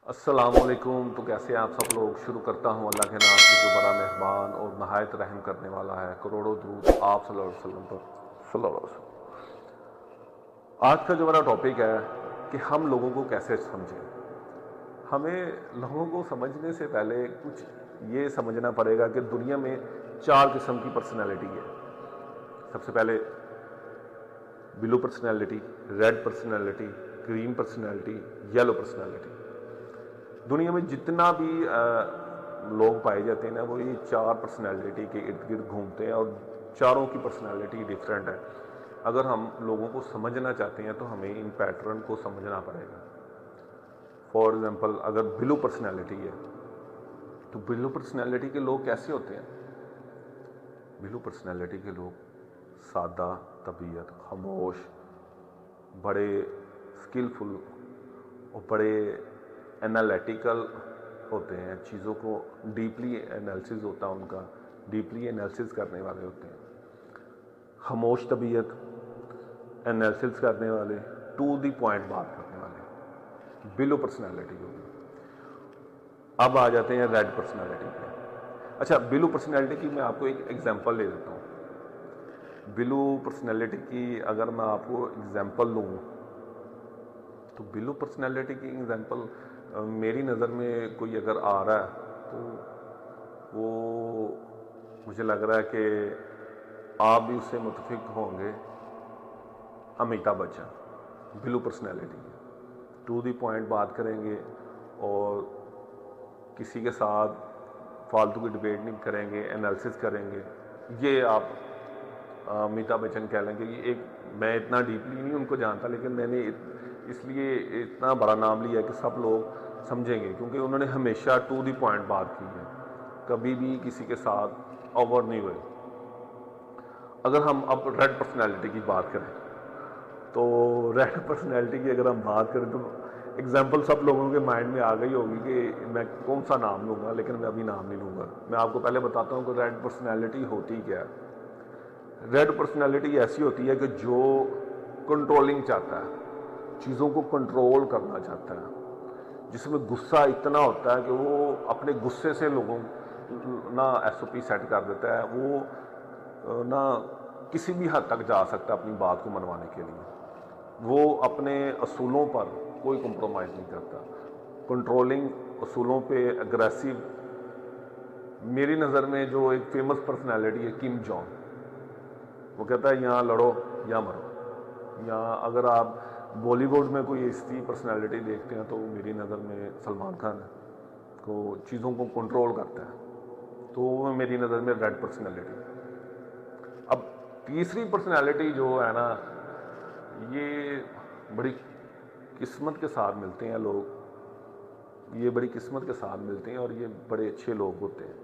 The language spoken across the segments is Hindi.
अस्सलामुअलैकुम। तो कैसे हैं आप सब लोग। शुरू करता हूँ अल्लाह के नाम से जो बड़ा मेहरबान और नहायत रहम करने वाला है। करोड़ों दुरूद आप सल्लल्लाहु अलैहि वसल्लम पर सल्लल्लाहु अलैहि वसल्लम। आज का जो मेरा टॉपिक है कि हम लोगों को कैसे समझें। हमें लोगों को समझने से पहले कुछ ये समझना पड़ेगा कि दुनिया में 4 किस्म की पर्सनैलिटी है। सबसे पहले blue personality, red personality, green personality, yellow personality. दुनिया में जितना भी लोग पाए जाते हैं ना, वो ये 4 पर्सनैलिटी के इर्द गिर्द घूमते हैं और चारों की पर्सनैलिटी डिफरेंट है। अगर हम लोगों को समझना चाहते हैं तो हमें इन पैटर्न को समझना पड़ेगा। फॉर एग्जांपल, अगर ब्लू पर्सनैलिटी है तो ब्लू पर्सनैलिटी के लोग कैसे होते हैं। ब्लू पर्सनैलिटी के लोग सादा तबीयत, खामोश, बड़े स्किलफुल और बड़े एनालिटिकल होते हैं। चीज़ों को डीपली एनालिसिस होता है उनका, डीपली एनालिसिस करने वाले होते हैं। खामोश तबीयत, एनालिसिस करने वाले, टू द पॉइंट बात करने वाले, ब्लू पर्सनैलिटी होगी। अब आ जाते हैं रेड पर्सनैलिटी पे। अच्छा, ब्लू पर्सनैलिटी की मैं आपको एक एग्जांपल ले देता हूँ। ब्लू पर्सनैलिटी की अगर मैं आपको एग्जांपल लूँ तो ब्लू पर्सनैलिटी की एग्जांपल मेरी नज़र में कोई अगर आ रहा है तो वो मुझे लग रहा है कि आप भी उससे मुतफिक होंगे। Amitabh Bachchan blue personality, to the point बात करेंगे और किसी के साथ फालतू की डिबेट नहीं करेंगे, एनालिसिस करेंगे। ये आप अमिताभ बच्चन कह लेंगे। ये एक, मैं इतना डीपली नहीं उनको जानता, लेकिन मैंने इसलिए इतना बड़ा नाम लिया है कि सब लोग समझेंगे, क्योंकि उन्होंने हमेशा टू द पॉइंट बात की है, कभी भी किसी के साथ ओवर नहीं हुए। अगर हम अब रेड पर्सनैलिटी की बात करें तो रेड पर्सनैलिटी की अगर हम बात करें तो एग्जाम्पल सब लोगों के माइंड में आ गई होगी कि मैं कौन सा नाम लूँगा, लेकिन मैं अभी नाम नहीं लूँगा। मैं आपको पहले बताता हूँ कि रेड पर्सनैलिटी होती क्या है। रेड पर्सनैलिटी ऐसी होती है कि जो कंट्रोलिंग चाहता है, चीज़ों को कंट्रोल करना चाहता है, जिसमें गुस्सा इतना होता है कि वो अपने गुस्से से लोगों ना एसओपी सेट कर देता है। वो ना किसी भी हद तक जा सकता है अपनी बात को मनवाने के लिए। वो अपने असूलों पर कोई कंप्रोमाइज़ नहीं करता। कंट्रोलिंग, असूलों पे अग्रेसिव। मेरी नज़र में जो एक फेमस पर्सनैलिटी है किम जॉन, वो कहता है यहाँ लड़ो या मरो। यहाँ अगर आप बॉलीवुड में कोई ऐसी पर्सनैलिटी देखते हैं तो मेरी नज़र में सलमान खान है, को चीज़ों को कंट्रोल करता है, तो वो मेरी नज़र में रेड पर्सनैलिटी। अब तीसरी पर्सनैलिटी जो है ना, ये बड़ी किस्मत के साथ मिलते हैं लोग, ये बड़ी किस्मत के साथ मिलते हैं और ये बड़े अच्छे लोग होते हैं।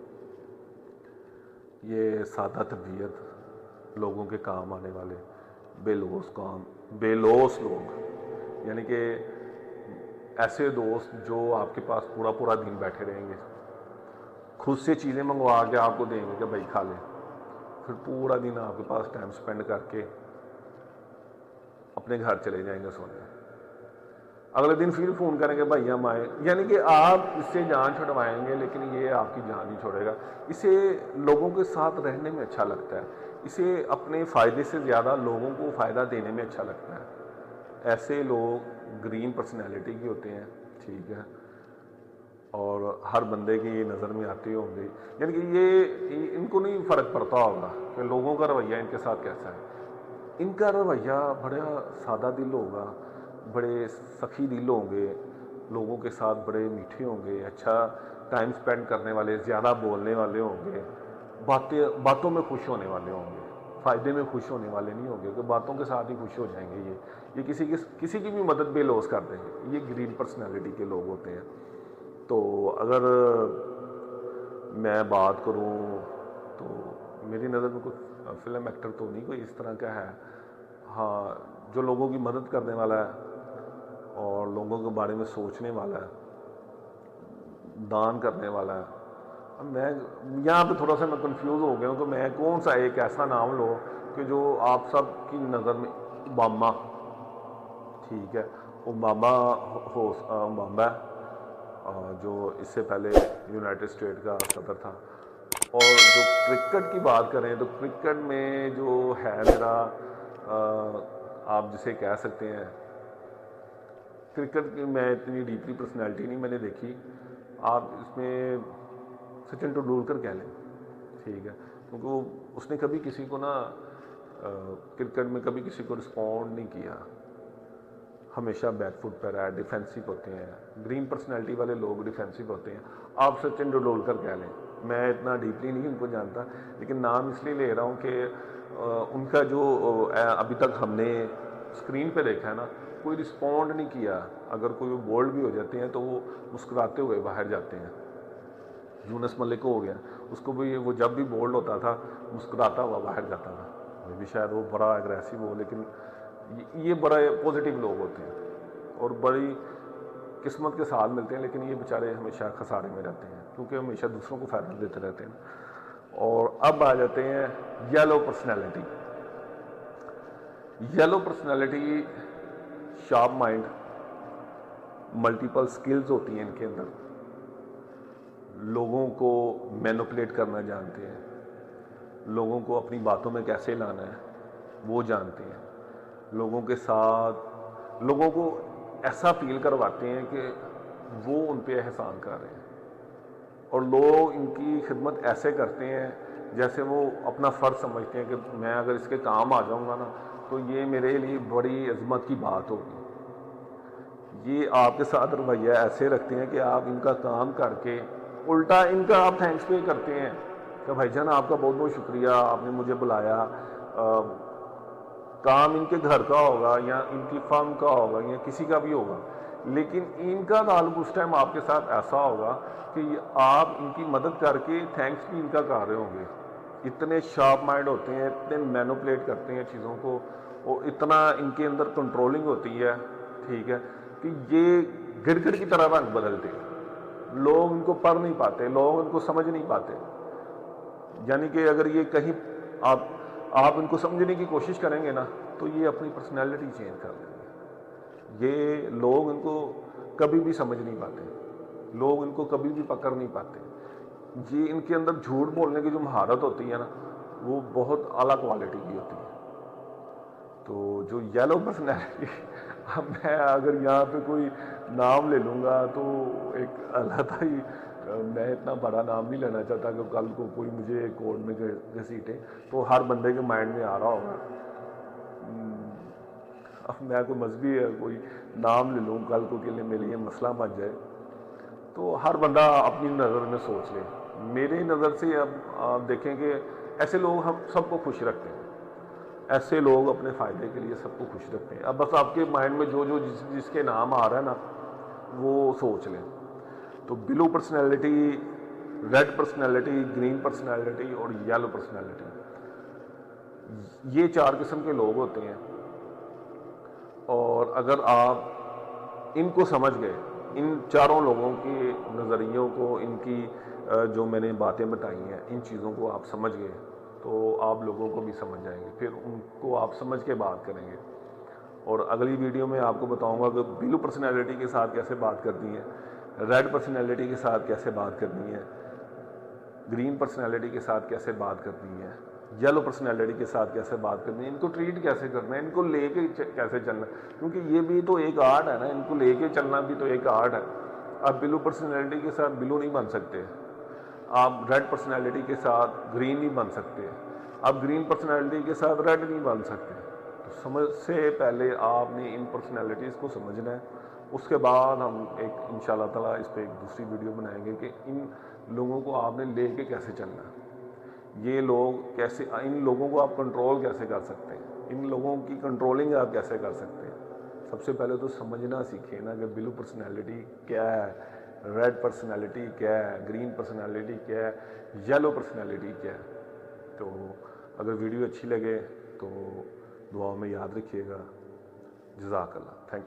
ये सादा तबीयत, लोगों के काम आने वाले, बेलोस लोग, यानी कि ऐसे दोस्त जो आपके पास पूरा पूरा दिन बैठे रहेंगे, खुद से चीज़ें मंगवा के आपको देंगे कि भाई खा ले, फिर पूरा दिन आपके पास टाइम स्पेंड करके अपने घर चले जाएंगे सोने। अगले दिन फिर फ़ोन करेंगे भाई हम आए, यानी कि आप इससे जान छुड़वाएंगे लेकिन ये आपकी जान नहीं छोड़ेगा। इसे लोगों के साथ रहने में अच्छा लगता है, इसे अपने फ़ायदे से ज़्यादा लोगों को फ़ायदा देने में अच्छा लगता है। ऐसे लोग ग्रीन पर्सनैलिटी के होते हैं, ठीक है, और हर बंदे की नज़र में आते होंगे। यानी कि ये इनको नहीं फ़र्क पड़ता होगा कि लोगों का रवैया इनके साथ कैसा है। इनका रवैया बड़ा सादा दिल होगा, बड़े सखी दिल होंगे, लोगों के साथ बड़े मीठे होंगे, अच्छा टाइम स्पेंड करने वाले, ज़्यादा बोलने वाले होंगे, बातों में खुश होने वाले होंगे, फ़ायदे में खुश होने वाले नहीं होंगे कि बातों के साथ ही खुश हो जाएंगे। ये किसी की भी मदद बेलौस कर देंगे। ये ग्रीन पर्सनैलिटी के लोग होते हैं। तो अगर मैं बात करूं तो मेरी नज़र में कुछ फिल्म एक्टर तो नहीं कोई इस तरह का है, हाँ, जो लोगों की मदद करने वाला है और लोगों के बारे में सोचने वाला है, दान करने वाला है। अब मैं यहाँ पे थोड़ा सा मैं कंफ्यूज हो गया हूँ कि मैं कौन सा एक ऐसा नाम लो कि जो आप सब की नज़र में, ओबामा, ठीक है, ओबामा ओबामा जो इससे पहले यूनाइटेड स्टेट का सदर था। और जो क्रिकेट की बात करें तो क्रिकेट में जो है मेरा आप जिसे कह सकते हैं, क्रिकेट की मैं इतनी डीपली पर्सनैलिटी नहीं मैंने देखी। आप इसमें सचिन तेंदुलकर कह लें, ठीक है, क्योंकि वो उसने कभी किसी को ना क्रिकेट में कभी किसी को रिस्पॉन्ड नहीं किया, हमेशा बैकफुट पर है, डिफेंसिव होते हैं। ग्रीन पर्सनैलिटी वाले लोग डिफेंसिव होते हैं। आप सचिन तेंदुलकर कह लें, मैं इतना डीपली नहीं उनको जानता, लेकिन नाम इसलिए ले रहा हूँ कि उनका जो अभी तक हमने स्क्रीन पे देखा है ना, कोई रिस्पॉन्ड नहीं किया। अगर कोई बोल्ड भी हो जाते हैं तो वो मुस्कुराते हुए बाहर जाते हैं। यूनुस मलिक हो गया, उसको भी वो जब भी बोल्ड होता था मुस्कुराता हुआ बाहर जाता था। भी शायद वो बड़ा एग्रेसिव हो, लेकिन ये बड़े पॉजिटिव लोग होते हैं और बड़ी किस्मत के साथ मिलते हैं, लेकिन ये बेचारे हमेशा खसारे में रहते हैं क्योंकि हमेशा दूसरों को फायदा देते रहते हैं। और अब आ जाते हैं yellow personality. Yellow personality sharp mind, multiple skills होती हैं इनके अंदर, लोगों को मैनिपुलेट करना जानते हैं, लोगों को अपनी बातों में कैसे लाना है वो जानते हैं, लोगों के साथ लोगों को ऐसा फील करवाते हैं कि वो उन पे एहसान कर रहे हैं, और लोग इनकी खिदमत ऐसे करते हैं जैसे वो अपना फ़र्ज समझते हैं कि मैं अगर इसके काम आ जाऊंगा ना तो ये मेरे लिए बड़ी अजमत की बात होगी। ये आपके साथ रवैया ऐसे रखते हैं कि आप इनका काम करके उल्टा इनका आप थैंक्स पे करते हैं कि भाईजान आपका बहुत बहुत शुक्रिया, आपने मुझे बुलाया। काम इनके घर का होगा या इनकी फर्म का होगा या किसी का भी होगा, लेकिन इनका ताल्लुक उस टाइम आपके साथ ऐसा होगा कि आप इनकी मदद करके थैंक्स भी इनका कर रहे होंगे। इतने शार्प माइंड होते हैं, इतने मैनिपुलेट करते हैं चीज़ों को, और इतना इनके अंदर कंट्रोलिंग होती है, ठीक है, कि ये गिरगिट की तरह रंग बदलते हैं। लोग इनको पढ़ नहीं पाते, लोग इनको समझ नहीं पाते। यानी कि अगर ये कहीं आप इनको समझने की कोशिश करेंगे ना तो ये अपनी पर्सनैलिटी चेंज कर देंगे। ये लोग इनको कभी भी समझ नहीं पाते, लोग इनको कभी भी पकड़ नहीं पाते। ये इनके अंदर झूठ बोलने की जो महारत होती है ना, वो बहुत आला क्वालिटी की होती है। तो जो येलो पर्सनैलिटी, अब मैं अगर यहाँ पे कोई नाम ले लूँगा तो एक अलग ही, मैं इतना बड़ा नाम नहीं लेना चाहता कि कल को कोई मुझे कोर्ट में घसीटे, तो हर बंदे के माइंड में आ रहा होगा। अब मैं कोई मजहबी है कोई नाम ले लूँ कल को के लिए मेरे लिए मसला बच जाए, तो हर बंदा अपनी नज़र में सोच ले। मेरी नज़र से अब आप देखें कि ऐसे लोग हम सबको खुश रखते हैं, ऐसे लोग अपने फ़ायदे के लिए सबको खुश रखते हैं। अब बस आपके माइंड में जो जो जिसके नाम आ रहा है ना वो सोच लें। तो blue personality, red personality, green personality और येलो पर्सनैलिटी, ये 4 किस्म के लोग होते हैं। और अगर आप इनको समझ गए, इन चारों लोगों के नज़रियों को, इनकी जो मैंने बातें बताई हैं, इन चीज़ों को आप समझ गए तो आप लोगों को भी समझ जाएंगे, फिर उनको आप समझ के बात करेंगे। और अगली वीडियो में आपको बताऊंगा कि ब्लू पर्सनैलिटी के साथ कैसे बात करनी है, रेड पर्सनैलिटी के साथ कैसे बात करनी है, ग्रीन पर्सनैलिटी के साथ कैसे बात करनी है, येलो पर्सनैलिटी के साथ कैसे बात करनी है, इनको ट्रीट कैसे करना है, इनको लेके कैसे चलना है, क्योंकि ये भी तो एक आर्ट है ना, इनको लेके चलना भी तो एक आर्ट है। आप ब्लू पर्सनैलिटी के साथ ब्लू नहीं बन सकते, आप रेड पर्सनैलिटी के साथ ग्रीन नहीं बन सकते, आप ग्रीन पर्सनैलिटी के साथ रेड नहीं बन सकते। तो समझ से पहले आपने इन पर्सनैलिटीज़ को समझना है, उसके बाद हम एक इंशाल्लाह ताला इस पर एक दूसरी वीडियो बनाएंगे कि इन लोगों को आपने लेके कैसे चलना है, ये लोग कैसे, इन लोगों को आप कंट्रोल कैसे कर सकते हैं, इन लोगों की कंट्रोलिंग आप कैसे कर सकते हैं। सबसे पहले तो समझना सीखें ना कि ब्लू पर्सनैलिटी क्या है, रेड पर्सनैलिटी क्या है, ग्रीन पर्सनैलिटी क्या है, येलो पर्सनैलिटी क्या है। तो अगर वीडियो अच्छी लगे तो दुआओं में याद रखिएगा। जज़ाकल्लाह, थैंक यू।